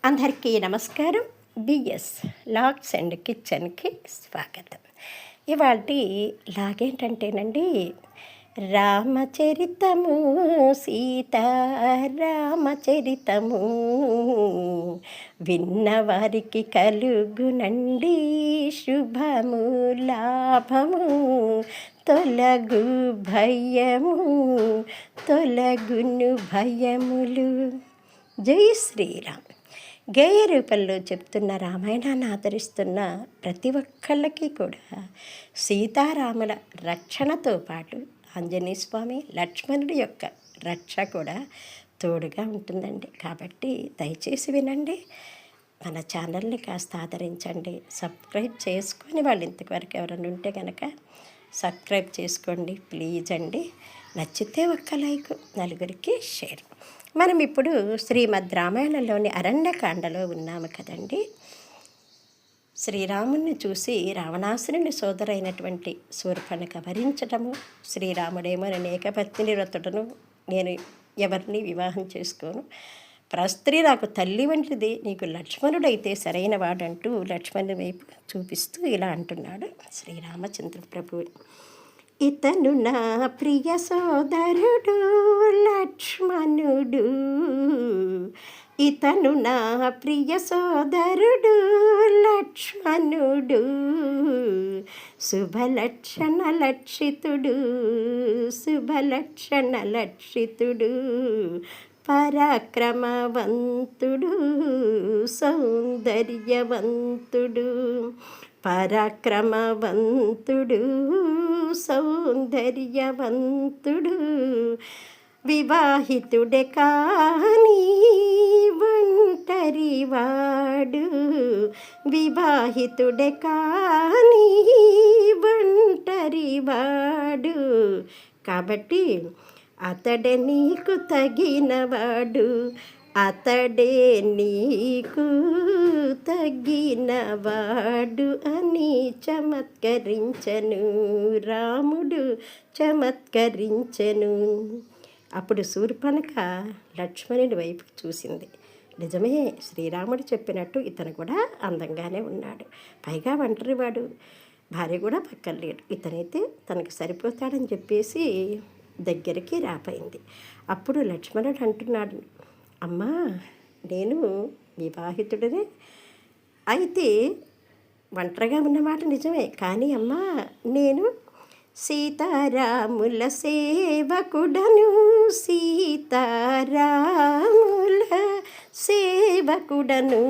అందరికీ నమస్కారం. BS logs and కిచెన్కి స్వాగతం. ఇవాల్టి లాగ్ ఏంటంటేనండి, రామచరితము సీతారామచరితము విన్నవారికి కలుగునండి శుభము లాభము, తొలగు భయము తొలగును భయములు. జై శ్రీరామ్. గేయ రూపంలో చెప్తున్న రామాయణాన్ని ఆదరిస్తున్న ప్రతి ఒక్కళ్ళకి కూడా సీతారాముల రక్షణతో పాటు ఆంజనేయ స్వామి లక్ష్మణుడి యొక్క రక్ష కూడా తోడుగా ఉంటుందండి. కాబట్టి దయచేసి వినండి, మన ఛానల్ని కాస్త ఆదరించండి. సబ్స్క్రైబ్ చేసుకొని వాళ్ళు ఇంతవరకు ఎవరైనా ఉంటే కనుక సబ్స్క్రైబ్ చేసుకోండి ప్లీజ్ అండి. నచ్చితే ఒక్క లైక్, నలుగురికి షేర్. మనం ఇప్పుడు శ్రీమద్ రామాయణంలోని అరణ్యకాండలో ఉన్నాము కదండి. శ్రీరాముని చూసి రావణాసురుని సోదరైనటువంటి శూర్పణఖ వరించటము, శ్రీరాముడేమో నేను ఏకపత్ని వ్రతుడను, నేను ఎవరిని వివాహం చేసుకోను, ప్రస్త్రీ నాకు తల్లి వంటిది, నీకు లక్ష్మణుడైతే సరైన వాడంటూ లక్ష్మణుడి వైపు చూపిస్తూ ఇలా అంటున్నాడు శ్రీరామచంద్ర ప్రభువు. ఇతను నా ప్రియ సోదరుడు లక్ష్మణుడు, ఇతను నా ప్రియ సోదరుడు లక్ష్మణుడు, శుభలక్షణ లక్షితుడు శుభలక్షణ లక్షితుడు, పరాక్రమవంతుడు సౌందర్యవంతుడు, పరాక్రమవంతుడు సౌందర్యవంతుడు, వివాహితుడే కాని ఒంటరివాడు, వివాహితుడే కాని ఒంటరివాడు, కాబట్టి అతడే నీకు తగినవాడు, అతడే నీకు తగినవాడు అని చమత్కరించెను రాముడు, చమత్కరించెను. అప్పుడు శూర్పణఖ లక్ష్మణుడి వైపు చూసింది. నిజమే, శ్రీరాముడు చెప్పినట్టు ఇతను కూడా అందంగానే ఉన్నాడు, పైగా ఒంటరివాడు, భార్య కూడా పక్కన లేడు, ఇతనైతే తనకు సరిపోతాడని చెప్పేసి దగ్గరికి రాపోయింది. అప్పుడు లక్ష్మణుడు అంటున్నాడు, అమ్మా నేను వివాహితుడనే, అయితే ఒంటరిగా ఉన్నమాట నిజమే, కానీ అమ్మా నేను సీతారాముల సేవకుడను, సీతారాముల సేవకుడను.